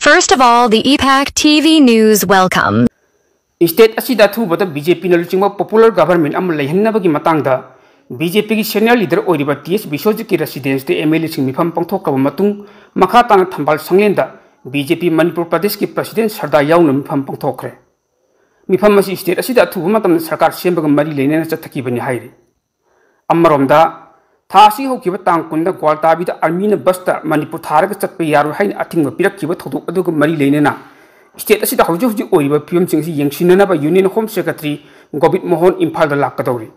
First of all, the EPAC TV News welcome. State asida thubada BJP na luchingba popular government am leihannabagi matangda BJP ki senior leader oiriba TS Biswajit ki residence te MLA sing mifam pangthokraba matung makha tana thambal sanglenda BJP Manipur Pradesh ki president Sarda yauna mifam pangthokre mifam asi state asida thuba matam sarkar sembaga mari leinena chathakibani hairi ammaromda thasi hokiba tangkunda gwaltabi da army na basta Manipur tharaga chatpa yaru hain athingba pirakkiba thodok aduga mari leinena State asida hauju hauju oiriba film chingsi yengsinanaba Union Home Secretary Gobit Mohan Imphal da lakadori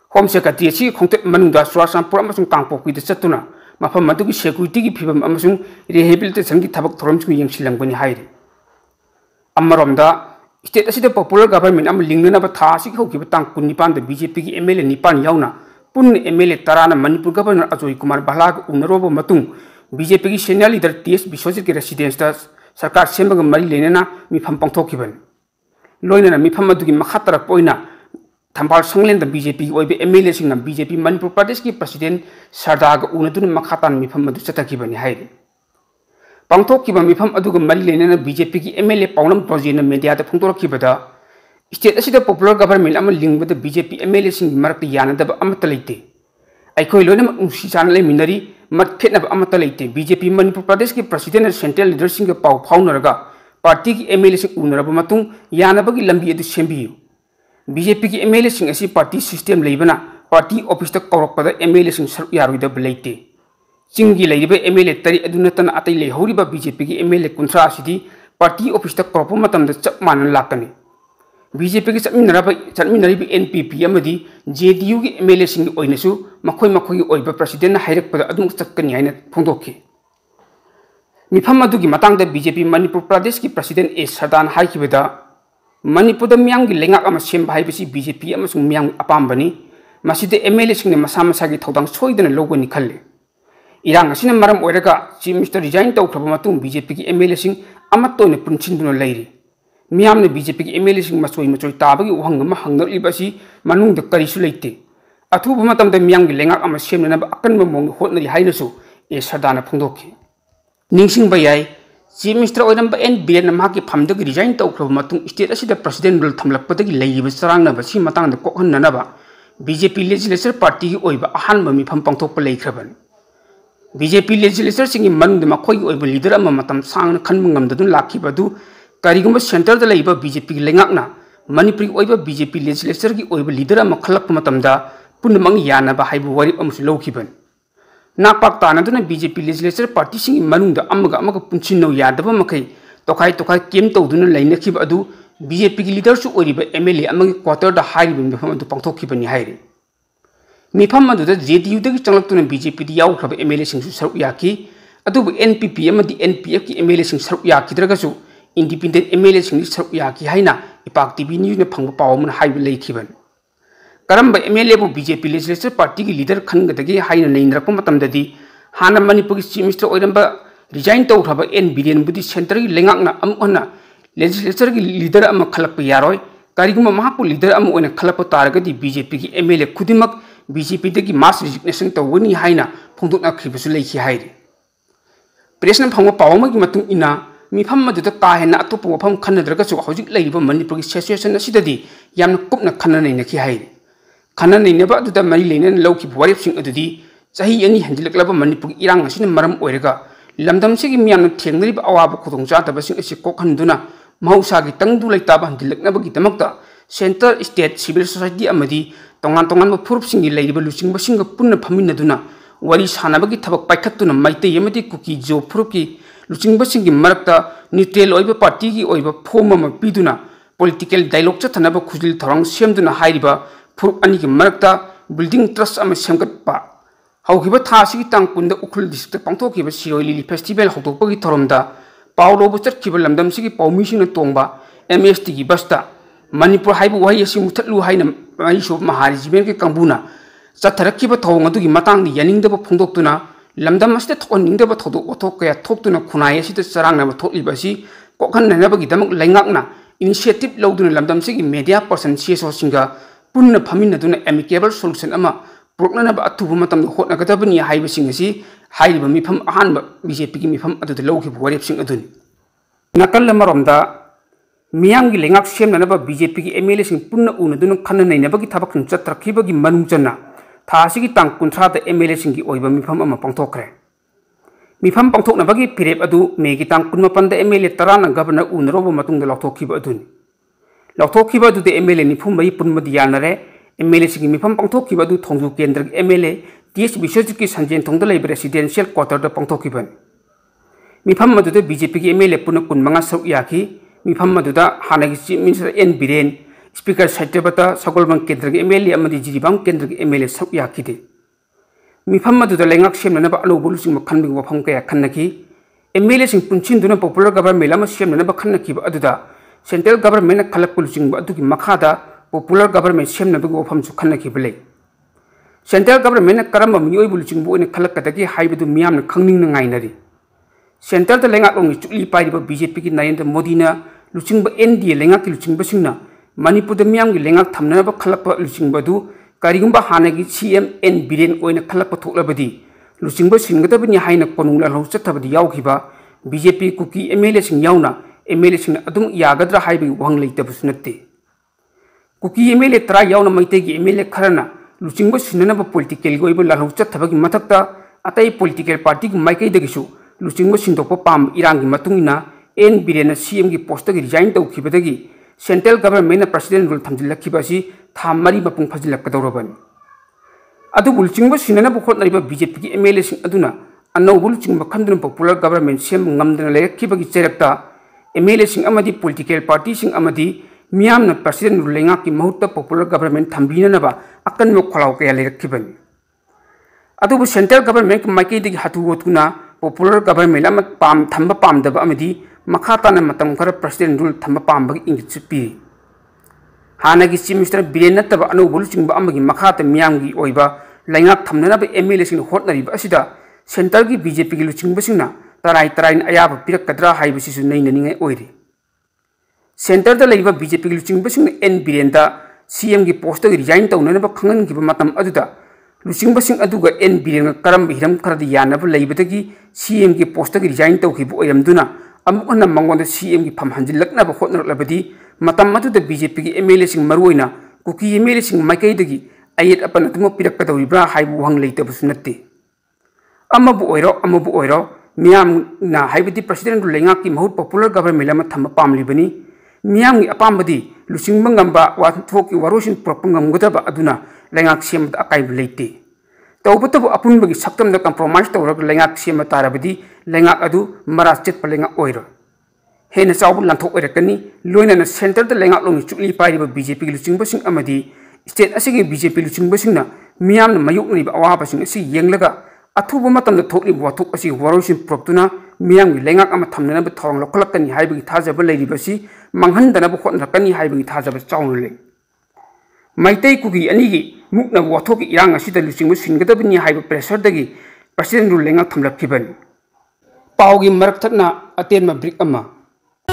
Home Secretary si khongtet manungda Swasampur amasung tangpokpi da chatuna mafam madugi security gi phibam amasung rehabilitation gi thabak thorom chung yengsilangbani hairi ammaromda state asida popular government am lingnanaba tha si hokiba tang 19 da BJP gi MLA 9 yauna pun MLA 10 na Manipur Governor Ajoy Kumar Bhalag unaroba matung BJP gi senior leader TS Biswajit ki residence da Sarkar sembaga mari leinena mifam pangthokibani loinana mifam adugi makhatara poina thambal sanglenda BJP oibe MLA singna BJP Manipur Pradesh ki president Sardaga unadun makhatan mifam adu chatakibani hairi pangthokiba mifam aduga mari leinena BJP ki MLA paunam projena media da phungtorakibada state asida popular government am lingbada BJP MLA sing marakta yanadaba amata leite aikoi loina unsi channel minari matphetnab amata leite BJP Manipur Pradesh ki president and central leaders sing pau phaunaraga party ki MLA sing unaraba matung yanabagi lambi adu sembiyu BJP ki MLA sing asi party system leibana party office ta kawrakpada MLA sing saru yaruida leite chingi leiba MLA tari adunatan atai lehoriba BJP ki MLA kuntra asidi party office ta kawrakpa matamda chap manan lakani BJP ki chatminaribi NPP amadi JDU ki MLA sing oinasu makhoi makhoi oiba president na hairakpada adung chakkani haina phongdokhi mifam adugi matangda BJP Manipur Pradesh ki president A Sardan haikibada Manipur da miyang gi lengak ama semba haibasi BJP amasung miyang apambani maside MLA sing ne masa masa gi thodang soidana logani khalle irang asina maram oiraga chief minister resign tawkhaba matung BJP ki MLA sing amattoina punchinduna leiri Miam BJP ki MLA sing macoi tabagi uhang ma hangnaribasi manungda karisu leite athuba matamda miyang gi lengak ama semna ba akanma mong hotnali hainasu e Sardana phongdokhi ningsing bayai chief minister oiramba N Biren ma ki phamda gi resign tawkhaba matung state asida president rule thamlakpadagi leiba sarangna ba si matangda kokhanna ba BJP legislature party gi oiba ahanba mi pham pangthokpa leikhraban BJP legislature singi manungda makhoi oiba leader ama matam sangna khanma ngamdadun lakhibadu Karigumba center da laiba BJP ki lengakna Manipuri oiba BJP legislature ki oiba leader ama khalakpa matamda punamang yana ba haibu wari amusu lawkiban nakpak tanaduna BJP legislature party singi manungda amaga punchinno yadaba makai tokai kem tawduna lainakhiba adu BJP ki leader su oiba MLA amagi quarter da haibu mifam adu pangthokhibani hairi mifam adu da JDU da ki changlaktuna BJP di yawkhaba MLA singsu saruk yaki adu NPP amadi NPF ki MLA sing saruk yaki dragasu Independent MLA sing saruk yaki haina ipak TV news ne phangba pawamna haibu leikhiban karamba MLA bu BJP legislature party ki leader khangadagi haina neinrakpa matamdadi hana Manipur ki chief minister oiramba resign tawthaba N Biren budi center ki lengakna amuna legislature ki leader ama khalakpa yaroi kariguma mahapu leader ama oina khalakpa taragadi BJP ki MLA khudimak BJP dagi mass resignation tawani haina phongdokna khibasu leikhi hairi president phangba pawama ki matung ina mifam aduda kahena atopa wafam khannadragasu hojik leiba Manipur ki situation asidadi yamna kupna khanna naiki hairi khanna nainaba aduda mari leinen lawki warip sing adudi chahi ani handilaklaba Manipur irang asina maram oiraga lamdam sigi miyamna thengnariba awaba khudongja tabasing asi kokhanduna mahausa gi tangdu leitaba handilaknaba gi damakta center state civil society amadi tongan furup singi leiba luchingba singa punna phaminaduna wari sanabagi thabak paikhatuna maitei amadi kuki jo furup ki Luchingba singi marakta neutral oiba party ki oiba form ama piduna political dialogue chathanaba khujil thorang semduna hairiba furup ani ki marakta building trust ama semgatpa haukiba thasi ki tangkunda ukhul district pangthokiba Siroi Lili festival hokdokpa ki thoromda paulo bu chatkiba lamdam sigi pawmising na tongba MST ki basta Manipur haibu wahai asi muthatlu haina mai so mahari jiben ki kambuna chatharakkiba thong adu ki matang ni yaningdaba phongdoktuna lamdam asite thoningdaba thodok othok kaya thoktuna khunai asite charangnaba thoklibasi kokhannainabagi damak laingakna initiative lawduna lamdam sigi media person CSO singa punna phaminaduna amicable solution ama proknanaba athubu matam hotnagadabani haibasing asi haiba mifam ahanba BJP ki mifam adu lawki warep sing aduni nakal marom da miyang gi lengak sem na ba BJP gi MLA sing punna una dun khanna nei na ba gi thabak chung chatra khiba gi manung channa tha si gi tang kunthra da MLA sing gi oiba mifam ama pangthokre mifam pangthok na ba gi pirep adu me gi tang kunma panda MLA tarana governor una robo matung da lokthok khiba adun lokthok khiba du de MLA ni phum mai punma di yanare MLA sing gi mifam pangthok khiba du thongju kendra gi MLA TS Biswajit ki sanjen thongda lei residential quarter da pangthok khiban mifam madu de BJP ki MLA punna kun manga sau yaki mifam madu da hanagi chief minister N Biren speaker Satyabata Sagolbang kendra gi MLA amadi Jiribang kendra gi MLA sau yaki de mifam madu da lengak semna na ba alo bulu sing makhan bing wafam ka yakhanaki MLA sing punchin duna popular government lama semna na ba khanaki ba aduda central government na khalak pulu sing ba adu gi makhada popular government semna bing wafam su khanaki bele central government na karamba mioi bulu sing bu ne khalak kadagi haibadu miyam na khangning na ngainari Central lengak long chukli pai ba BJP ki Narendra Modi na luching ba NDA lengak ki luching ba singna Manipur da miyam gi lengak thamna ba khalak ba luching ba du karigum ba hana gi CM N Biren oina khalak ba thokla badi luching ba singda ba ni haina konung la lo chatha ba yaw ki ba BJP kuki MLA sing yauna MLA sing adum yagadra haibi wang leita bu sunatte kuki MLA tra yauna maite gi MLA kharana luching ba sinna ba political go ibo la lo chatha ba gi mathakta atai political party gi maikai da gi su luching machine to pam irang gi matungina N Biren CM gi post gi resign to khibadagi central government na president rule thamjilakhiba si thamari mapung phajilakadoroban adu bulching machine na bukhot nariba BJP gi MLA sing aduna anno bulching makhandun popular government sem ngamdana lekhiba gi cherakta MLA sing amadi political party sing amadi miyam na president rule lenga ki mahutta popular government thambina na ba akan mo kholaw ka lekhiban adu central government maikei digi hatu gotuna popular government ama pam thamba pam daba amadi makhata na matam khara president rule thamba pam bagi ingit pi hanagi chief minister Biren nataba anu bulu chingba amagi makhata miyam gi oiba laingak thamna ba MLA sing hotnari ba asida center gi BJP gi luchingba singna tarai ayaba pirak kadra haiba sisu nei naningai oiri center da leiba BJP gi luchingba singna N Biren da CM gi post gi resign tawna ba khangan gi ba matam aduda luching basing aduga N Biren karam hiram kharadi yanaba leibadagi CM gi post gi resign tawkhibu oyamduna amukna mangonda CM gi pham hanjilakna ba khotnar labadi matam aduda BJP gi MLA sing maruina kuki MLA sing maikai dagi ayet apan atumo pirak kadawibra haibu hang leitabu sunatte amabu oiro miyam na haibadi president lenga ki mahut popular government lama thamba pamlibani miyam gi apambadi luching bangamba wa thoki warosin propangam godaba aduna lengak sem akai leite tawbatu apun bagi saktam da compromise tawrag lengak sem tarabadi lengak adu maras chet palenga oiro hena sabu lanthok oirakani loina na center da lengak long chukli pai ba BJP gi luching basing amadi state asigi BJP luching basing na miyam na mayuk ni ba awa basing asi yenglaga athubu matam da thokli wathuk asi warosin proptuna miyam gi lengak ama thamna ba thong loklakani haibagi thajaba leiri basi manghandana ba khotnakani haibagi thajaba chawnule Maitai kuki anigi mukna wathok irang asida luching singgadabani haiba pressure dagi president rule lenga thamlakhiban paugi marakthakna atenma brick ama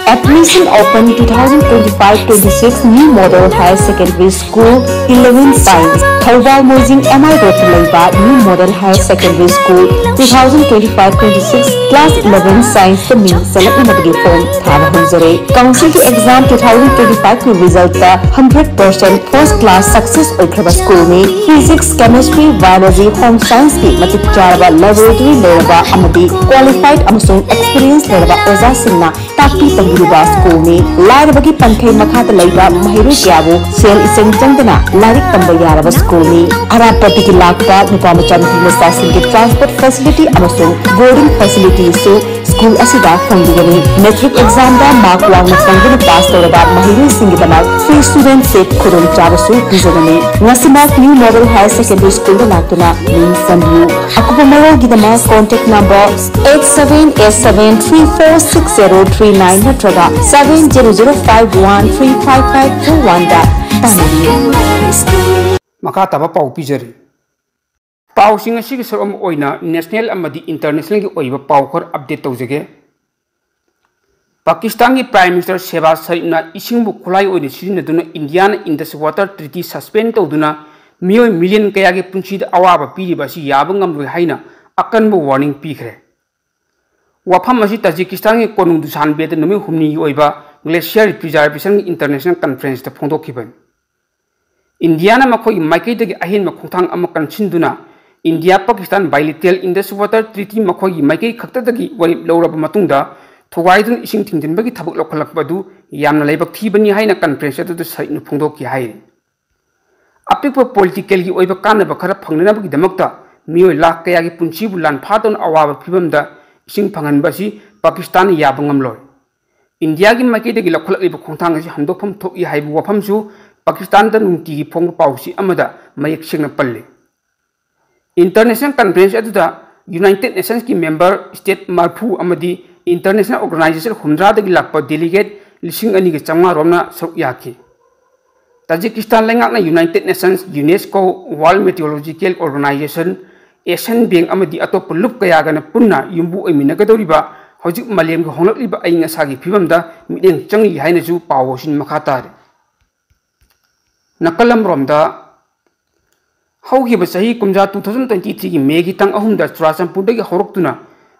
Admission open 2025-26 New Model Higher Secondary School 11 Science Thawbal Mojing MI Road Laiba New Model Higher Secondary School 2025-26 Class 11 Science the mean select nabagi form thara honjare Council to Exam 2025 ki result ta 100% first class success oikraba school ni Physics Chemistry Biology Home Science ki matik charaba laboratory leraba amadi qualified amasung experience leraba oza singna takpi Ruba school ni लाइर बगी पंखे मखात लैबा महिरु क्याबो cell इसेंग जंगना लारिक तंबा यारबा school ni अरापति की लाकपा नुपा मचामती मसासिंग के transport facility अमसुंग boarding facility सु school asida फंडिगनी मैट्रिक एग्जाम दा मार्क वांग फंगन पास तोरबा महिरु सिंग दमा फ्री स्टूडेंट सेट खुरुम चाबसु दिजगनी नसिमाक new model higher secondary school दा लातुना मीन संयु अकुबा मरो गिदमा कांटेक्ट नंबर 8787346039 नत्रगा 7005135541 da tanari maka taba pau pijari pau singa sigi sorom oina national amadi international gi oiba pau khor update tawjage Pakistan ki prime minister Shehbaz Sharif na isingbu khulai oini sirinaduna Indian Indus Water Treaty suspend tawduna miyoi million kaya ge punchi da awaba piriba si yaba ngamroi haina akanbu warning pikhre वाफम असी Tajikistan की कोनुंग दुसान बेद नुमी हुमनी ओइबा glacier preservation international conference द फोंदोखिबन इंडिया ना मखोई माइकेदगी अहिन मखोंथांग अम कनसिनदुना India Pakistan bilateral Indus water treaty मखोई माइके खक्तदगी वरि लौरब मतुंगदा थुवाइदुन इसिंग थिंजिनबगी थबक लौखलकबदु यामना लाइबक थीबनी हाइना कॉन्फ्रेंस अदु सैन फोंदोखि हाइ अपिक पॉलिटिकल की ओइबा कानब खरा फंगनबगी दमकता मियोय लाख कयागी पुंसीबु लानफादोन अवाब फिबमदा इसिंग फंगनबसी पाकिस्तान याबंगमलोय इंडिया की माइकेदगी लौखलकलिब खोंथांग असि हंदोफम थोइ हाइबु वफमसु पाकिस्तान द नुंकी फोंग पाउसी अमदा मयक सिंगना पल्ले इंटरनेशनल कॉन्फ्रेंस अदुदा यूनाइटेड नेशंस की मेंबर स्टेट मरफू अमदी इंटरनेशनल ऑर्गेनाइजेशन हुमद्रादगी लाप डेलीगेट 2,500 रोमना सरुक याखी ताजिकिस्तान लेंगाकना United Nations UNESCO World Meteorological Organization Asian Bank अमदी अतोप लुप कयागना पुन्ना युम्बु ओइमिनगदोरिबा हौजिक मलेमग होंगलकलिबा अइंग असागी फिबमदा मिदेंग चंगी हाइनसु पावोसिन मखा तारे नकलम रोमदा हौगिब सही कुमजा 2023 की मे की तंग अहुमदा चुराचंपुरदगी हौरक्तुना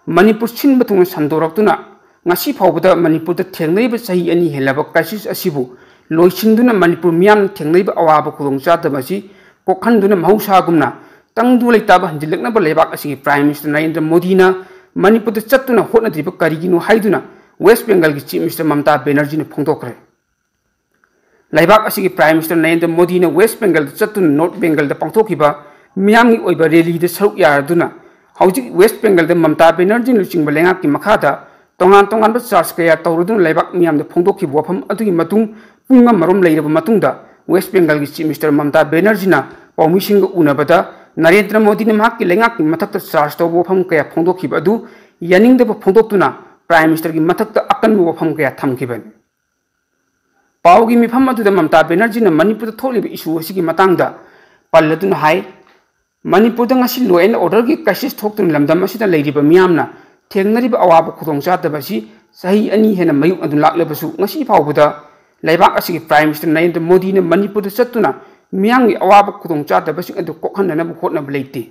Manipur सिनब थुंग संदोरक्तुना ngasi phawbada manipur da thengnai ba sahi ani helaba crisis asibu loisinduna manipur miam thengnai ba awaba khudong cha da basi kokhanduna mahausa gumna tangdu leita ba hanjilakna ba lebak asi prime minister Narendra Modi na manipur da chattuna hotna diba kariginu haiduna west bengal ki chief minister Mamata Banerjee na phongdokre laibak asi prime minister Narendra Modi na west bengal da chattuna north bengal da pangthokiba miam ni oiba rally da saruk yaraduna hauji west bengal da Mamata Banerjee na chingba lenga ki makhada तोंगान तोंगान बस charge कया तौरदुन लाइबाक मियाम the फोंदोखि वफम अदुगी मतुंग Punga मरोम लेरब मतुंगदा waste Bengal की chief minister ममता बेनर्जी ना पौमिसिंग उनबदा नरेंद्र मोदी ने माक की लेंगा की मथक charge तो वफम कया फोंदोखि अदु यानिंग द फोंदोक्तुना प्राइम मिनिस्टर की मथक अकन वफम कया थमखिबन पावगी मिफम अदुदा ममता बेनर्जी ना मणिपुर थोलिब इशू असिगी मतंगदा पल्लदुन हाई मणिपुर द ngasi law and order की क्राइसिस थोक्तुन लमदम असिदा लेरिब मियामना थेंगनरिब अवाब खुदोंग चादबसी सही अनि हेन मयुक अदु लाक्लबसु ngasi फावबदा लाइबाक असिगी प्राइम मिनिस्टर नरेंद्र मोदी ने मणिपुर द चत्तुना मियांगी अवाब खुदोंग चादबसि अदु कोखननब होटनब लेते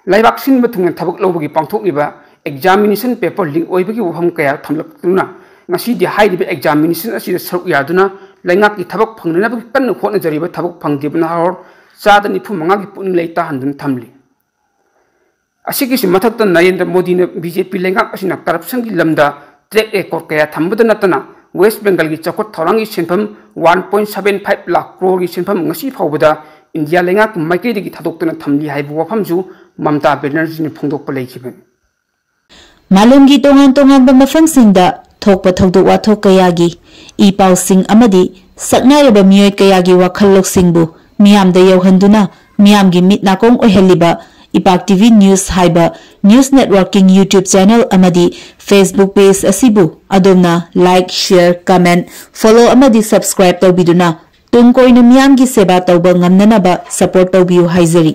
लाइबाक सिनब थुंग थबक लौबगी पांथोकलिबा एग्जामिनेशन पेपर लिंक ओइबगी वफम कया थमलक्तुना ngasi दि हाइदिबे एग्जामिनेशन असिदा सरुक यादुना लाइंगाक की थबक फंगनब कन्न होटन जरिबा थबक फंगदिबना हर चाद 95 की पुनिंग लेता हंदुन थमली असिगिसि मथक्ता नरेंद्र मोदी ने बीजेपी लेंगाक असिना करप्शन की लमदा ट्रैक रिकॉर्ड कया थंबदा नतना वेस्ट बेंगल की चौकट थौरांगी सेंफम 1.75 लाख करोड़ की सेंफम ngasi फावबदा इंडिया लेंगाक माइकेदगी थादोक्तना थमली हाइबु वफमजु ममता बेनर्जी ने फोंदोकप लेखिबन मालूमगी तोंगान तोंगान मफमसिंदा थोकप थौदोक वाथोक कयागी ई पाउसिंग अमदी सकनायब मियोय कयागी वखललोकसिंगबु मियामदा यौहंदुना मियामगी मिट नाकोंग ओहलिबा इपाक टीवी न्यूज हाइबा न्यूज नेटवर्किंग यूट्यूब चैनल अमदी फेसबुक पेज असिबु अदोमना लाइक शेयर कमेंट फॉलो अमदी सब्सक्राइब तौबिदुना तुम कोइन मियामगी सेवा तौब ngamnanaba सपोर्ट तौबियु हाइजरी।